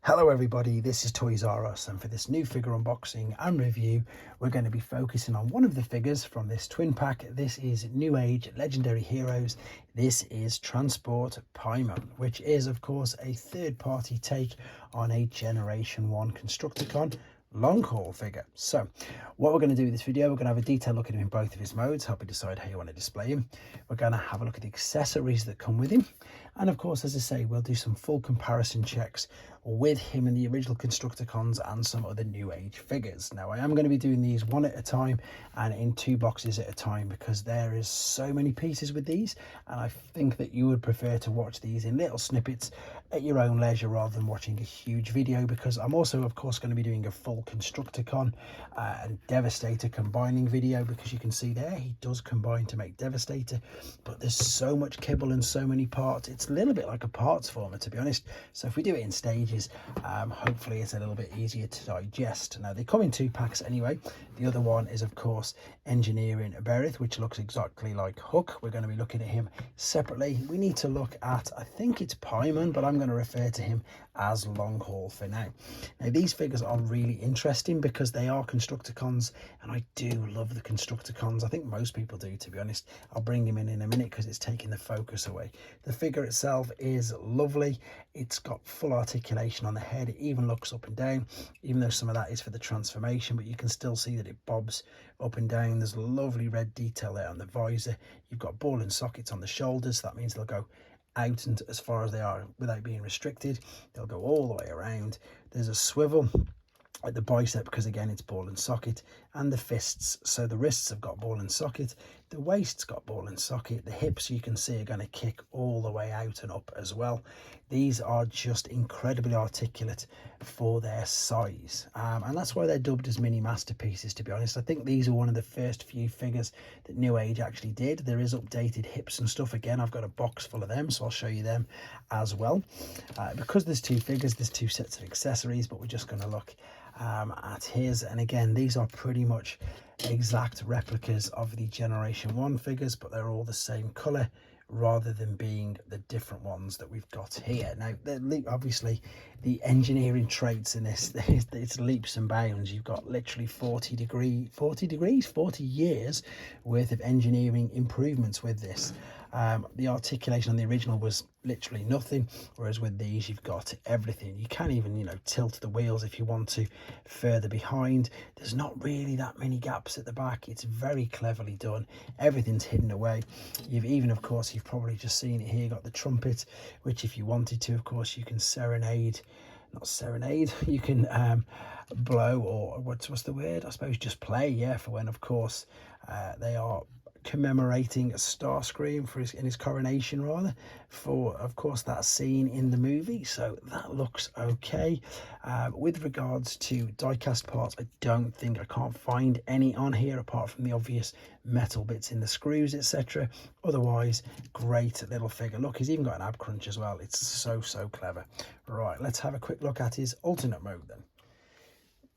Hello everybody, this is Toys and for this new figure unboxing and review we're going to be focusing on one of the figures from this twin pack. This is Newage Legendary Heroes. This is Transport Paimon, which is of course a third-party take on a Generation 1 Constructicon long haul figure. So what we're going to do in this video, we're going to have a detailed look at him in both of his modes, help you decide how you want to display him. We're going to have a look at the accessories that come with him, and of course, as I say, we'll do some full comparison checks with him and the original Constructicons and some other Newage figures. Now I am going to be doing these one at a time and in two boxes at a time because there is so many pieces with these, and I think that you would prefer to watch these in little snippets at your own leisure rather than watching a huge video, because I'm also of course going to be doing a full Constructicon and Devastator combining video, because you can see there he does combine to make Devastator, but there's so much kibble and so many parts, it's a little bit like a parts former, to be honest. So if we do it in stages, hopefully it's a little bit easier to digest. Now they come in two packs anyway. The other one is of course Engineering Berith, which looks exactly like Hook. We're going to be looking at him separately. We need to look at, I think it's Paimon, but I'm going to refer to him as long haul for now. Now these figures are really interesting because they are Constructicons, and I do love the Constructicons. I think most people do, to be honest. I'll bring him in a minute because it's taking the focus away. The figure itself is lovely. It's got full articulation on the head. It even looks up and down, even though some of that is for the transformation, but you can still see that it bobs up and down. There's lovely red detail there on the visor. You've got ball and sockets on the shoulders. That means they'll go out and as far as they are without being restricted. They'll go all the way around. There's a swivel at the bicep because again it's ball and socket, and the fists, so the wrists have got ball and socket, the waist's got ball and socket, the hips you can see are going to kick all the way out and up as well. These are just incredibly articulate for their size, and that's why they're dubbed as mini masterpieces, to be honest. I think these are one of the first few figures that Newage actually did. There is updated hips and stuff. Again, I've got a box full of them, so I'll show you them as well. Because there's two figures, there's two sets of accessories, but we're just going to look at his, and again these are pretty much exact replicas of the Generation 1 figures, but they're all the same color rather than being the different ones that we've got here. Now obviously the engineering traits in this, it's leaps and bounds. You've got literally 40 years worth of engineering improvements with this. The articulation on the original was literally nothing, whereas with these you've got everything. You can even, you know, tilt the wheels if you want to further behind. There's not really that many gaps at the back. It's very cleverly done. Everything's hidden away. You've even, of course, you've probably just seen it here, you got the trumpet, which if you wanted to, of course, you can you can blow, or what's the word, I suppose, just play, yeah, for when of course they are commemorating Starscream for in his coronation, rather, for of course that scene in the movie. So that looks okay. With regards to die-cast parts, I can't find any on here apart from the obvious metal bits in the screws, etc. Otherwise, great little figure. Look, he's even got an ab crunch as well. It's so clever. Right, let's have a quick look at his alternate mode then.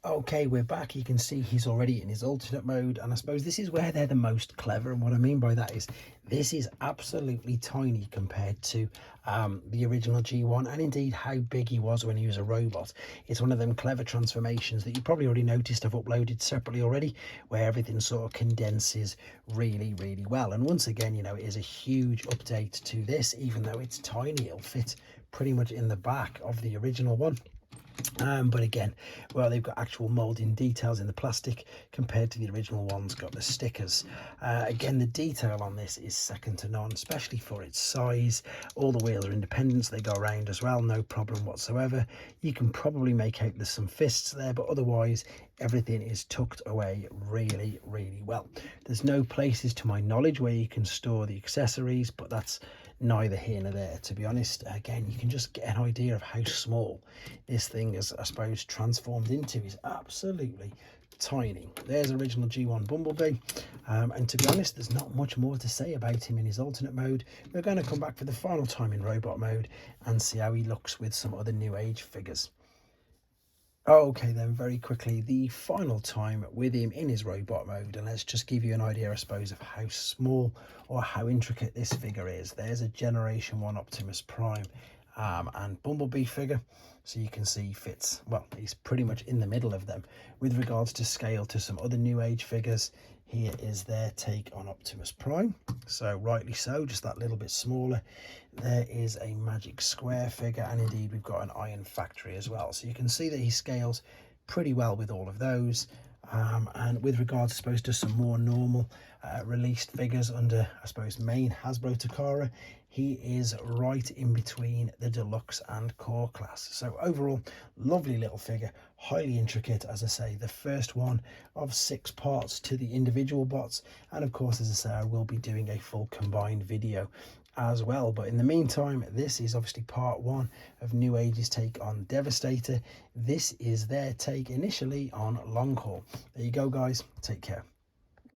Okay, we're back. You can see he's already in his alternate mode, and I suppose this is where they're the most clever. And what I mean by that is this is absolutely tiny compared to the original G1, and indeed how big he was when he was a robot. It's one of them clever transformations that you probably already noticed I've uploaded separately already, where everything sort of condenses really well. And once again, you know, it is a huge update to this. Even though it's tiny, it'll fit pretty much in the back of the original one. But again, well, they've got actual molding details in the plastic compared to the original ones. Got the stickers. Again, the detail on this is second to none, especially for its size. All the wheels are independent, so they go around as well, no problem whatsoever. You can probably make out there's some fists there, but otherwise everything is tucked away really well. There's no places to my knowledge where you can store the accessories, but that's neither here nor there, to be honest. Again, you can just get an idea of how small this thing is, I suppose, transformed into. Is absolutely tiny. There's original G1 Bumblebee, and to be honest, there's not much more to say about him in his alternate mode. We're going to come back for the final time in robot mode and see how he looks with some other Newage figures. Okay then, very quickly, the final time with him in his robot mode, and let's just give you an idea, I suppose, of how small or how intricate this figure is. There's a Generation 1 Optimus Prime and Bumblebee figure. So you can see fits, well, he's pretty much in the middle of them. With regards to scale to some other Newage figures, here is their take on Optimus Prime. So rightly so, just that little bit smaller. There is a Magic Square figure, and indeed we've got an Iron Factory as well. So you can see that he scales pretty well with all of those. And with regards, I suppose, to some more normal released figures under, I suppose, main Hasbro Takara, he is right in between the deluxe and core class. So overall, lovely little figure, highly intricate. As I say, the first one of 6 parts to the individual bots, and of course, as I say, I will be doing a full combined video as well. But in the meantime, this is obviously part 1 of Newage's take on Devastator. This is their take initially on Long Haul. There you go, guys. Take care.